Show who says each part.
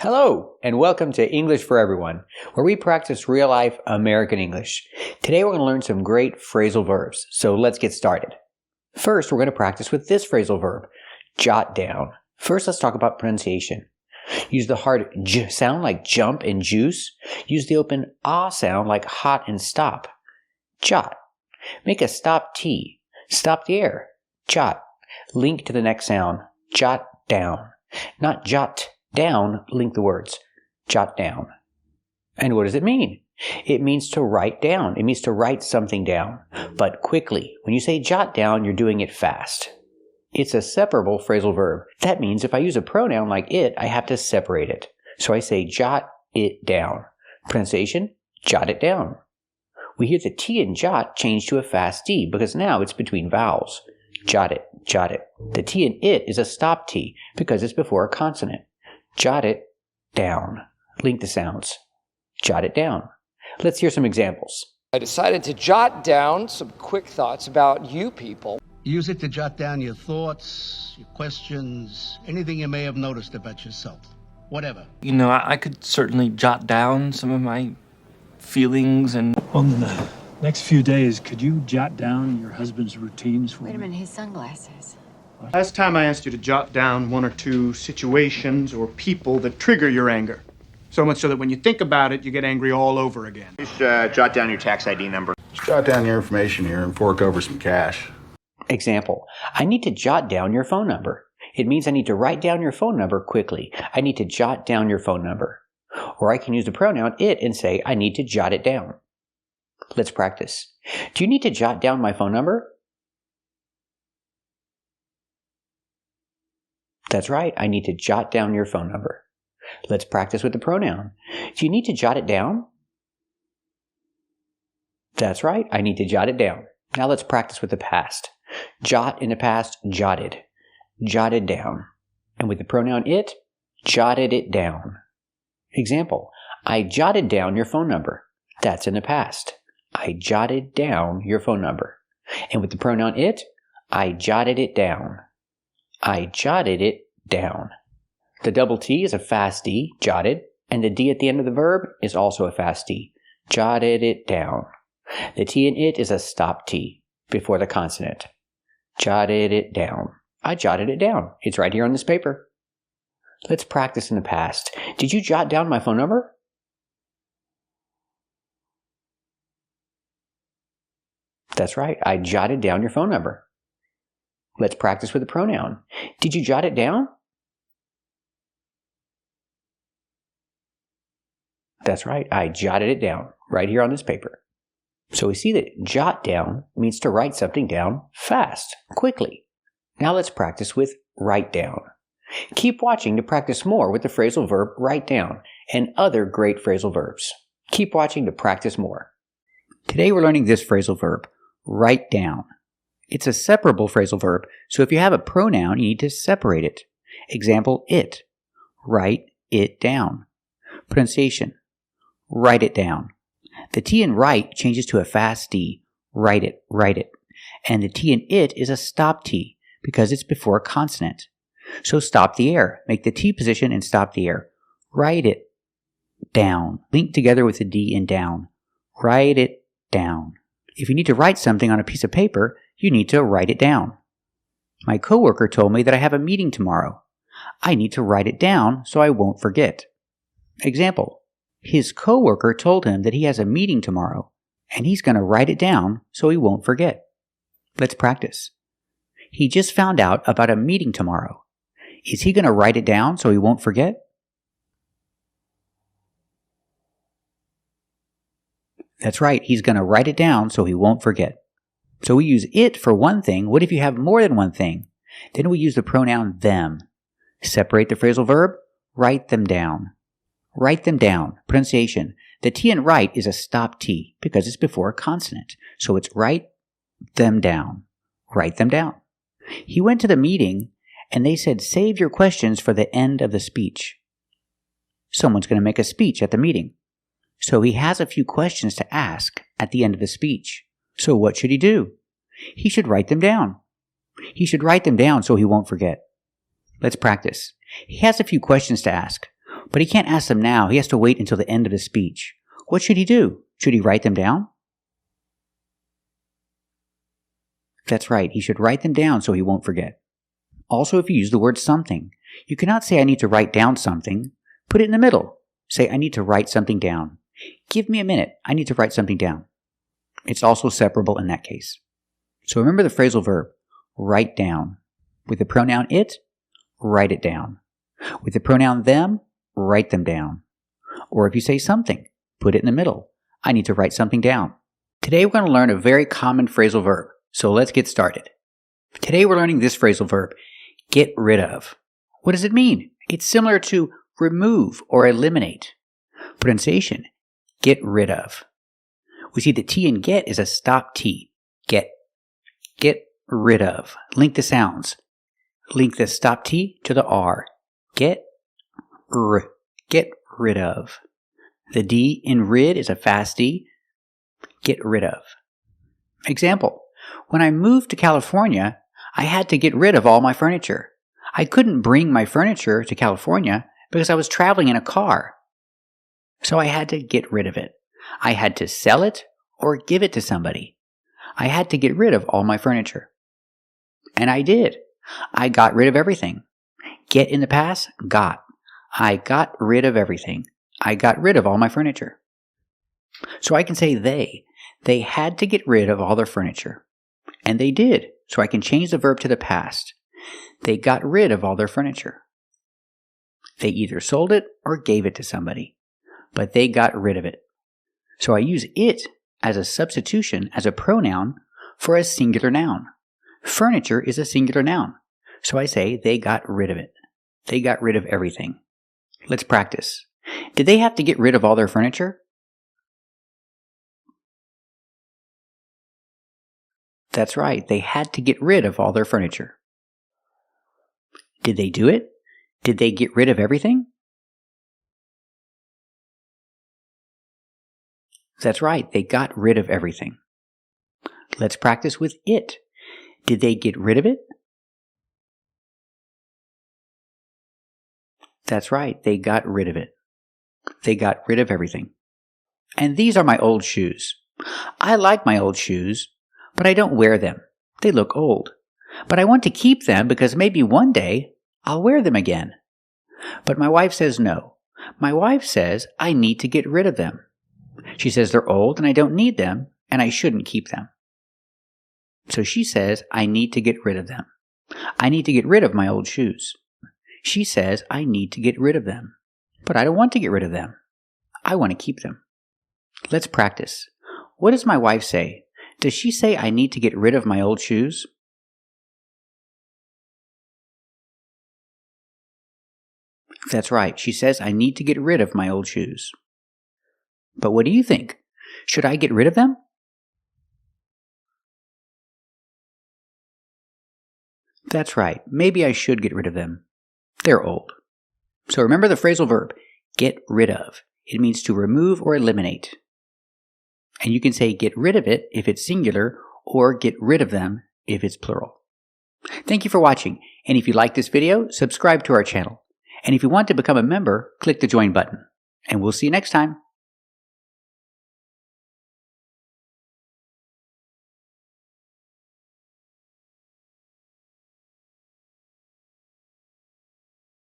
Speaker 1: Hello, and welcome to English for Everyone, where we practice real-life American English. Today we're going to learn some great phrasal verbs, so let's get started. First, we're going to practice with this phrasal verb, jot down. First, let's talk about pronunciation. Use the hard j sound like jump and juice. Use the open ah sound like hot and stop. Jot. Make a stop T. Stop the air. Jot. Link to the next sound. Jot down. Not jot down, link the words. Jot down. And what does it mean? It means to write down. It means to write something down, but quickly. When you say jot down, you're doing it fast. It's a separable phrasal verb. That means if I use a pronoun like it, I have to separate it. So I say jot it down. Pronunciation, jot it down. We hear the T in jot change to a fast D because now it's between vowels. Jot it, jot it. The T in it is a stop T because it's before a consonant. Jot it down. Link the sounds. Jot it down. Let's hear some examples.
Speaker 2: I decided to jot down some quick thoughts about you people.
Speaker 3: Use it to jot down your thoughts, your questions, anything you may have noticed about yourself. Whatever.
Speaker 4: You know, I could certainly jot down some of my feelings and...
Speaker 5: Well, in the next few days, could you jot down your husband's routines for me?
Speaker 6: Wait a minute, his sunglasses.
Speaker 7: Last time I asked you to jot down one or two situations or people that trigger your anger. So much so that when you think about it, you get angry all over again.
Speaker 8: Just jot down your tax ID number.
Speaker 9: Just jot down your information here and fork over some cash.
Speaker 1: Example, I need to jot down your phone number. It means I need to write down your phone number quickly. I need to jot down your phone number. Or I can use the pronoun it and say I need to jot it down. Let's practice. Do you need to jot down my phone number? That's right, I need to jot down your phone number. Let's practice with the pronoun. Do you need to jot it down? That's right, I need to jot it down. Now let's practice with the past. Jot in the past, jotted. Jotted down. And with the pronoun it, jotted it down. Example, I jotted down your phone number. That's in the past. I jotted down your phone number. And with the pronoun it, I jotted it down. I jotted it down. The double T is a fast D, jotted, and the D at the end of the verb is also a fast D. Jotted it down. The T in it is a stop T before the consonant. Jotted it down. I jotted it down. It's right here on this paper. Let's practice in the past. Did you jot down my phone number? That's right. I jotted down your phone number. Let's practice with the pronoun. Did you jot it down? That's right. I jotted it down right here on this paper. So we see that jot down means to write something down fast, quickly. Now let's practice with write down. Keep watching to practice more with the phrasal verb write down and other great phrasal verbs. Keep watching to practice more. Today we're learning this phrasal verb, write down. It's a separable phrasal verb, so if you have a pronoun, you need to separate it. Example, it. Write it down. Pronunciation, write it down. The T in write changes to a fast D. Write it, write it. And the T in it is a stop T because it's before a consonant. So stop the air. Make the T position and stop the air. Write it down. Link together with the D in down. Write it down. If you need to write something on a piece of paper, you need to write it down. My coworker told me that I have a meeting tomorrow. I need to write it down so I won't forget. Example, his coworker told him that he has a meeting tomorrow, and he's going to write it down so he won't forget. Let's practice. He just found out about a meeting tomorrow. Is he going to write it down so he won't forget? That's right, he's going to write it down so he won't forget. So we use it for one thing. What if you have more than one thing? Then we use the pronoun them. Separate the phrasal verb, write them down. Write them down. Pronunciation. The T in write is a stop T because it's before a consonant. So it's write them down. Write them down. He went to the meeting and they said, save your questions for the end of the speech. Someone's going to make a speech at the meeting. So he has a few questions to ask at the end of the speech. So what should he do? He should write them down. He should write them down so he won't forget. Let's practice. He has a few questions to ask. But he can't ask them now. He has to wait until the end of the speech. What should he do? Should he write them down? That's right. He should write them down so he won't forget. Also, if you use the word something, you cannot say I need to write down something. Put it in the middle. Say I need to write something down. Give me a minute. I need to write something down. It's also separable in that case. So remember the phrasal verb, write down. With the pronoun it, write it down. With the pronoun them, write them down. Or if you say something, put it in the middle. I need to write something down. Today we're going to learn a very common phrasal verb. So let's get started. Today we're learning this phrasal verb, get rid of. What does it mean? It's similar to remove or eliminate. Pronunciation, get rid of. We see the T in get is a stop T. Get rid of. Link the sounds. Link the stop T to the R. Get rid of. The D in rid is a fast D. Get rid of. Example, when I moved to California, I had to get rid of all my furniture. I couldn't bring my furniture to California because I was traveling in a car. So I had to get rid of it. I had to sell it or give it to somebody. I had to get rid of all my furniture. And I did. I got rid of everything. Get in the past, got. I got rid of everything. I got rid of all my furniture. So I can say they. They had to get rid of all their furniture. And they did. So I can change the verb to the past. They got rid of all their furniture. They either sold it or gave it to somebody. But they got rid of it. So I use it as a substitution as a pronoun for a singular noun. Furniture is a singular noun. So I say they got rid of it. They got rid of everything. Let's practice. Did they have to get rid of all their furniture? That's right. They had to get rid of all their furniture. Did they do it? Did they get rid of everything? That's right. They got rid of everything. Let's practice with it. Did they get rid of it? That's right. They got rid of it. They got rid of everything. And these are my old shoes. I like my old shoes, but I don't wear them. They look old. But I want to keep them because maybe one day I'll wear them again. But my wife says no. My wife says I need to get rid of them. She says they're old and I don't need them and I shouldn't keep them. So she says I need to get rid of them. I need to get rid of my old shoes. She says I need to get rid of them. But I don't want to get rid of them. I want to keep them. Let's practice. What does my wife say? Does she say I need to get rid of my old shoes? That's right. She says I need to get rid of my old shoes. But what do you think? Should I get rid of them? That's right. Maybe I should get rid of them. They're old. So remember the phrasal verb, get rid of. It means to remove or eliminate. And you can say get rid of it if it's singular or get rid of them if it's plural. Thank you for watching. And if you like this video, subscribe to our channel. And if you want to become a member, click the join button. And we'll see you next time.